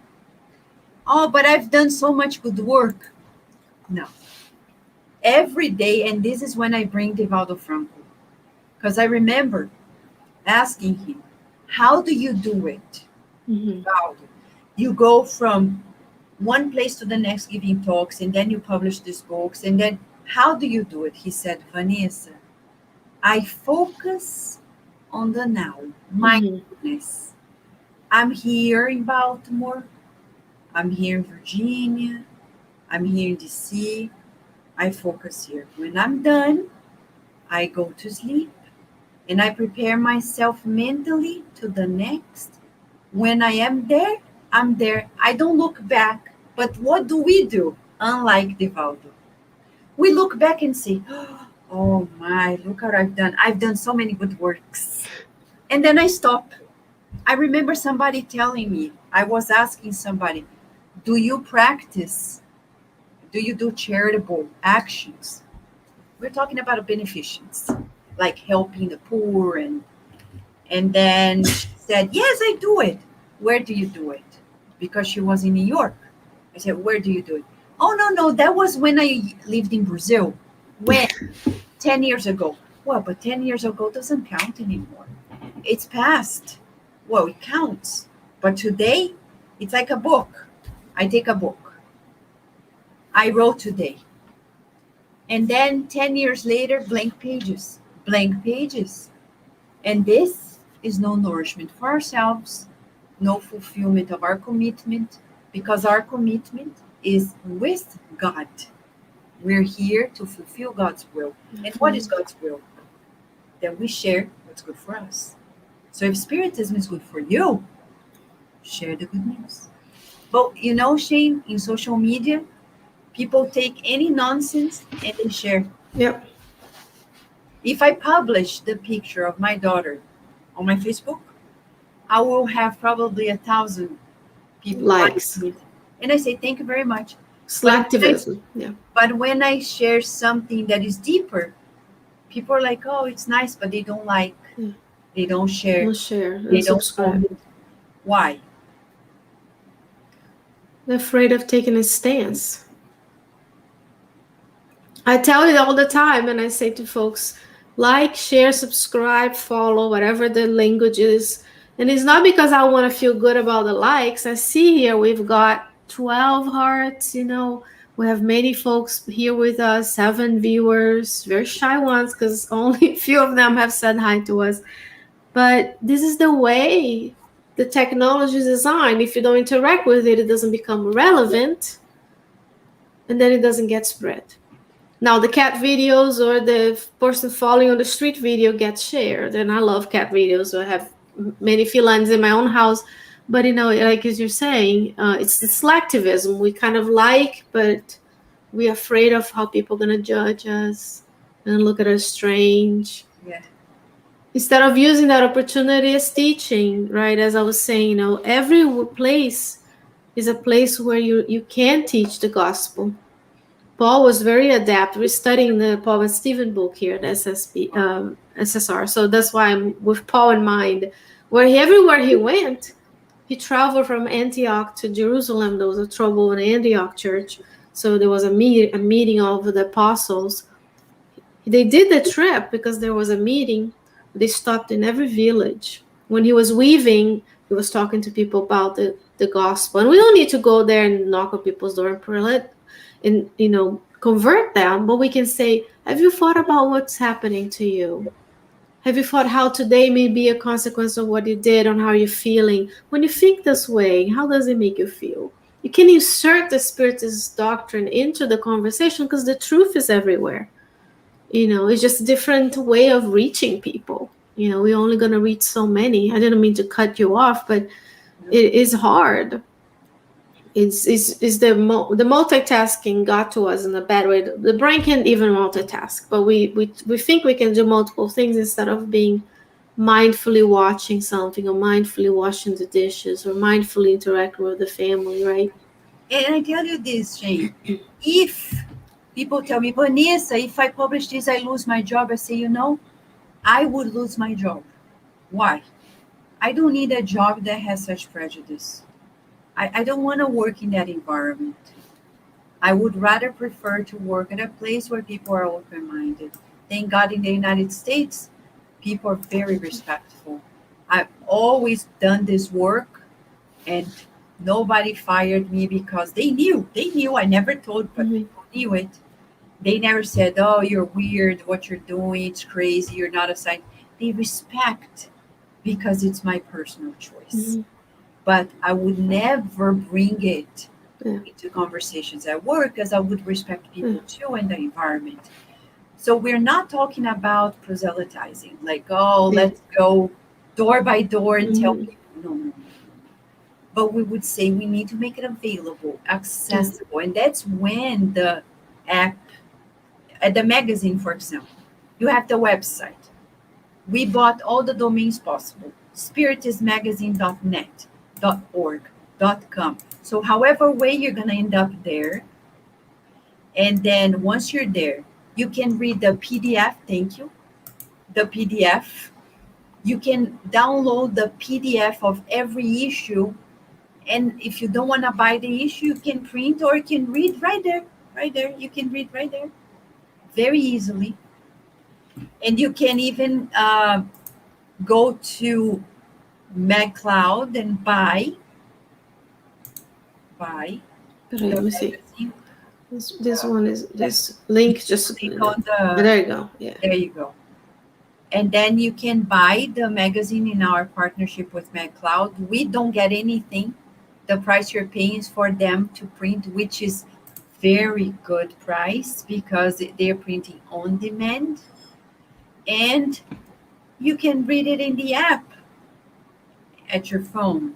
B: Oh, but I've done so much good work. No. Every day, and this is when I bring Divaldo Franco, because I remember asking him, how do you do it,
A: Mm-hmm.
B: Divaldo? You go from one place to the next giving talks, and then you publish these books, and then how do you do it? He said, Vanessa, I focus on the now,
A: Mm-hmm.
B: mindfulness. I'm here in Baltimore. I'm here in Virginia. I'm here in DC. I focus here. When I'm done, I go to sleep and I prepare myself mentally to the next. When I am there, I'm there. I don't look back. But what do we do? Unlike Divaldo, we look back and say, oh my, look what I've done. I've done so many good works. And then I stop. I remember somebody telling me, I was asking somebody, do you practice? Do you do charitable actions? We're talking about beneficence, like helping the poor, and then she said, yes, I do it. Where do you do it? Because she was in New York. I said, where do you do it? Oh, no, no, that was when I lived in Brazil. When? 10 years ago. Well, but 10 years ago doesn't count anymore. It's past. Well, it counts. But today, it's like a book. I take a book. I wrote today. And then 10 years later, blank pages. Blank pages. And this is no nourishment for ourselves, no fulfillment of our commitment, because our commitment is with God. We're here to fulfill God's will. And what is God's will? That we share what's good for us. So if Spiritism is good for you, share the good news. But Shane, in social media, people take any nonsense and they share.
A: Yep.
B: If I publish the picture of my daughter on my Facebook, I will have probably 1,000 people
A: Likes.
B: liking it. And I say, thank you very much.
A: Slacktivism. Yeah.
B: But when I share something that is deeper, people are like, oh, it's nice, but they don't like,
A: Yeah.
B: they don't share,
A: Don't share.
B: they
A: Don't
B: don't
A: subscribe.
B: comment. Why?
A: They're afraid of taking a stance. I tell it all the time, and I say to folks, like, share, subscribe, follow, whatever the language is. And it's not because I want to feel good about the likes. I see here we've got 12 hearts, we have many folks here with us, 7 viewers, very shy ones because only a few of them have said hi to us. But this is the way the technology is designed. If you don't interact with it, it doesn't become relevant, and then it doesn't get spread. Now the cat videos or the person falling on the street video gets shared, and I love cat videos. So I have many felines in my own house, but like as you're saying, it's the selectivism. We kind of like, but we're afraid of how people are gonna judge us and look at us strange.
B: Yeah.
A: Instead of using that opportunity as teaching, right? As I was saying, every place is a place where you can teach the gospel. Paul was very adept. We're studying the Paul and Stephen book here at SSR. So that's why I'm with Paul in mind. Everywhere he went, he traveled from Antioch to Jerusalem. There was a trouble in the Antioch church. So there was a meeting of the apostles. They did the trip because there was a meeting. They stopped in every village. When he was weaving, he was talking to people about the gospel. And we don't need to go there and knock on people's door and pray and convert them, but we can say, have you thought about what's happening to you? Have you thought how today may be a consequence of what you did, on how you're feeling? When you think this way, how does it make you feel? You can insert the Spiritist doctrine into the conversation because the truth is everywhere. It's just a different way of reaching people. We're only going to reach so many. I didn't mean to cut you off, but it is hard. It's the multitasking got to us in a bad way. The brain can't even multitask, but we think we can do multiple things instead of being mindfully watching something, or mindfully washing the dishes, or mindfully interacting with the family, right?
B: And I tell you this, Jane, if people tell me, Vanessa, if I publish this, I lose my job, I say, I would lose my job. Why? I don't need a job that has such prejudice. I don't want to work in that environment. I would rather prefer to work at a place where people are open-minded. Thank God in the United States, people are very respectful. I've always done this work, and nobody fired me because they knew. I never told, but people knew it. They never said, oh, you're weird, what you're doing, it's crazy, you're not a scientist. They respect because it's my personal choice. But I would never bring it into conversations at work, because I would respect people too and the environment. So we're not talking about proselytizing, like, let's go door by door and tell people. No. But we would say we need to make it available, accessible. And that's when the app, the magazine, for example, you have the website. We bought all the domains possible. spiritistmagazine.net. .org, .com. So however way you're going to end up there. And then once you're there, you can read the PDF. Thank you. The PDF. You can download the PDF of every issue. And if you don't want to buy the issue, you can print, or you can read right there. Right there. You can read right there. Very easily. And you can even go to MagCloud and buy.
A: Let me see. This one is this link. Just
B: click on
A: there you go. Yeah.
B: There you go. And then you can buy the magazine in our partnership with MagCloud. We don't get anything. The price you're paying is for them to print, which is very good price because they're printing on demand. And you can read it in the app at your phone.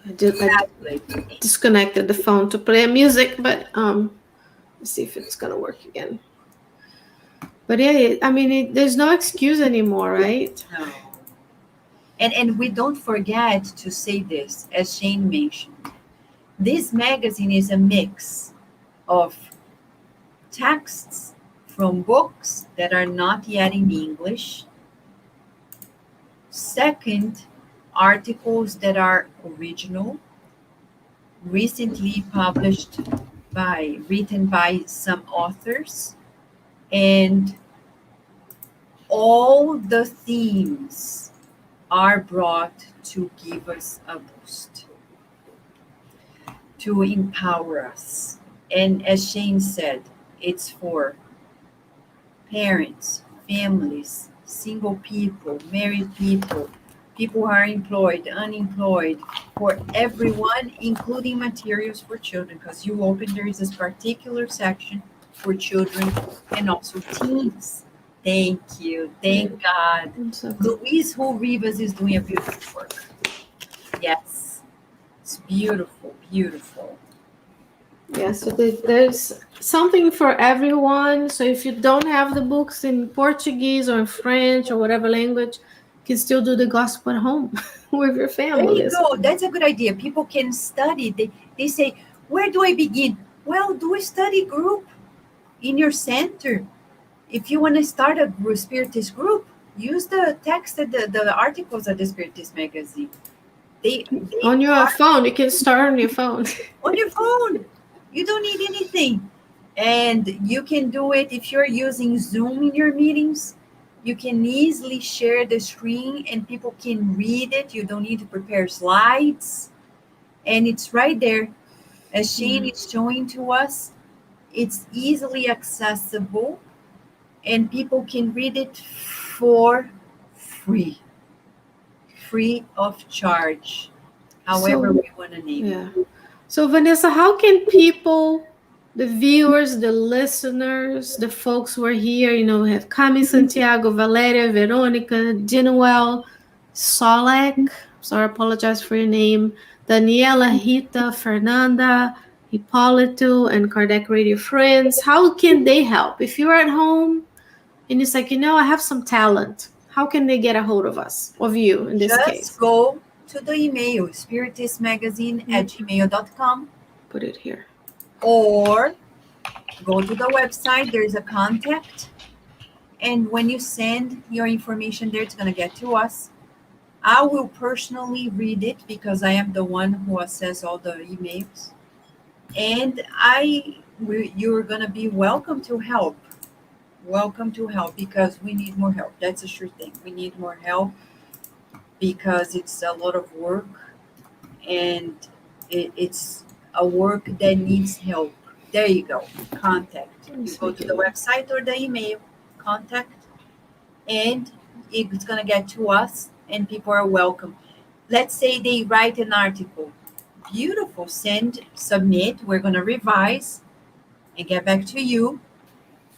A: I disconnected the phone to play music, but let's see if it's gonna work again. But yeah, I mean, there's no excuse anymore, right?
B: No. And we don't forget to say this, as Shane mentioned. This magazine is a mix of texts from books that are not yet in English. Second, articles that are original, recently published written by some authors, and all the themes are brought to give us a boost, to empower us. And as Shane said, it's for parents, families, single people, married people, people who are employed, unemployed, for everyone, including materials for children, because you open, there is this particular section for children and also teens. Thank you. Thank God. Luis Hu Rivas is doing a beautiful work. Yes. It's beautiful, beautiful.
A: Yeah, so there's something for everyone. So if you don't have the books in Portuguese or in French or whatever language, you can still do the gospel at home with your family.
B: There you go. That's a good idea. People can study. They say, where do I begin? Well, do a study group in your center. If you want to start a Spiritist group, use the text, the articles at the Spiritist Magazine. They
A: On your
B: are
A: phone, you can start on your phone.
B: on your phone. You don't need anything. And you can do it if you're using Zoom in your meetings. You can easily share the screen and people can read it. You don't need to prepare slides. And it's right there. As Shane is showing to us, it's easily accessible and people can read it for free, free of charge, however
A: So
B: we want to name
A: yeah.
B: it.
A: So Vanessa, how can people, the viewers, the listeners, the folks who are here, we have Cami, Santiago, Valeria, Veronica, Dinuel, Solek, sorry, I apologize for your name, Daniela, Rita, Fernanda, Hipólito, and Kardec Radio friends. How can they help? If you're at home and it's like, I have some talent, how can they get a hold of us, of you in this
B: Just
A: case?
B: go to the email spiritistmagazine@gmail.com
A: Put it here.
B: or go to the website. There's a contact. And when you send your information there, it's going to get to us. I will personally read it because I am the one who assesses all the emails. And you're going to be welcome to help. Welcome to help because we need more help. That's a sure thing. We need more help because it's a lot of work and it's a work that needs help. There you go. Contact. You go to the website or the email, contact, and it's going to get to us and people are welcome. Let's say they write an article. Beautiful. Submit. We're going to revise and get back to you.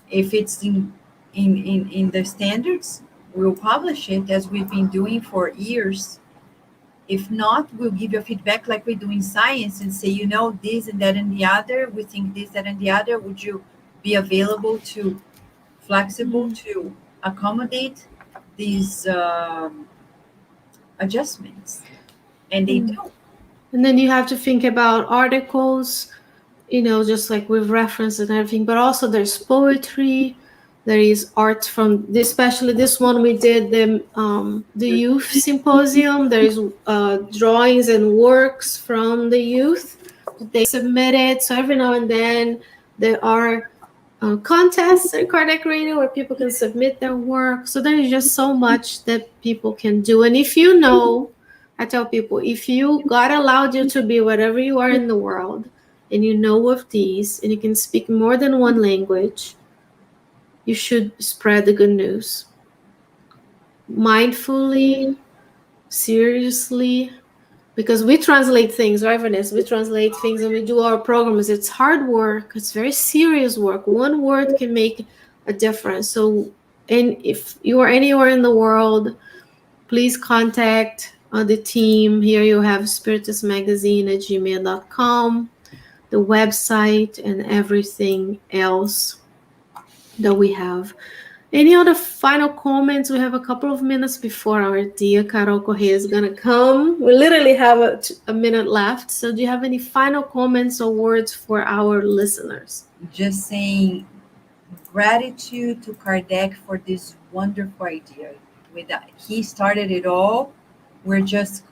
B: If it's in the standards, we'll publish it as we've been doing for years. If not, we'll give you feedback like we do in science and say, this and that and the other. We think this, that, and the other. Would you be flexible to accommodate these adjustments? And they do.
A: And then you have to think about articles, just like we've referenced and everything, but also there's poetry, there is art from especially this one we did, the youth symposium. There's drawings and works from the youth they submitted. So every now and then there are contests in Kardec Radio where people can submit their work. So there is just so much that people can do. And if I tell people, if God allowed you to be wherever you are in the world, and you know of these, and you can speak more than one language, you should spread the good news. Mindfully, seriously, because we translate things, right, Vanessa? We translate things and we do our programs. It's hard work. It's very serious work. One word can make a difference. So, and if you are anywhere in the world, please contact the team. Here you have Spiritist Magazine at gmail.com, the website, and everything else that we have. Any other final comments? We have a couple of minutes before our dear Carol Correa is going to come. We literally have a minute left. So do you have any final comments or words for our listeners?
B: Just saying gratitude to Kardec for this wonderful idea. He started it all. We're just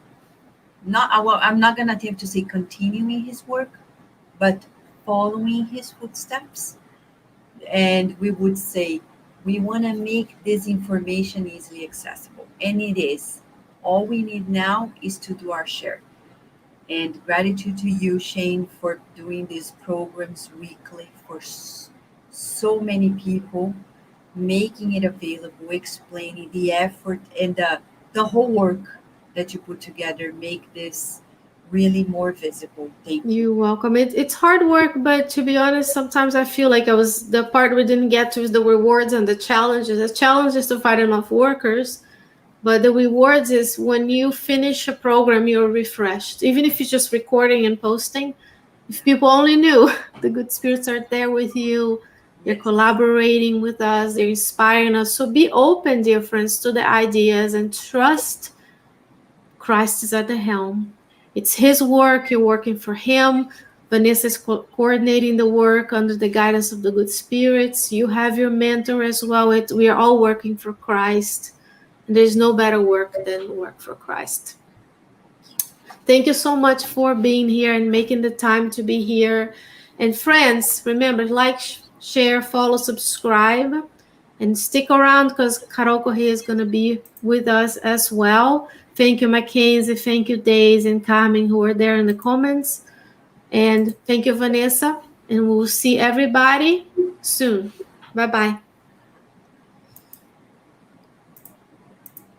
B: I'm not going to attempt to say continuing his work, but following his footsteps. And we would say, we want to make this information easily accessible. And it is. All we need now is to do our share. And gratitude to you, Shane, for doing these programs weekly for so many people, making it available, explaining the effort and the whole work that you put together, make this really more visible. Thank you.
A: You're welcome. It's hard work, but to be honest, sometimes I feel like the part we didn't get to is the rewards and the challenges. The challenge is to find enough workers, but the rewards is when you finish a program, you're refreshed. Even if you're just recording and posting, if people only knew the good spirits are there with you, they're collaborating with us, they're inspiring us. So be open, dear friends, to the ideas and trust Christ is at the helm. It's his work. You're working for him. Vanessa is coordinating the work under the guidance of the good spirits. You have your mentor as well. We are all working for Christ. And there's no better work than work for Christ. Thank you so much for being here and making the time to be here. And friends, remember, like, share, follow, subscribe, and stick around because Carol Correa is going to be with us as well. Thank you, Mackenzie. Thank you, Daisy and Carmen, who are there in the comments. And thank you, Vanessa. And we'll see everybody soon. Bye-bye.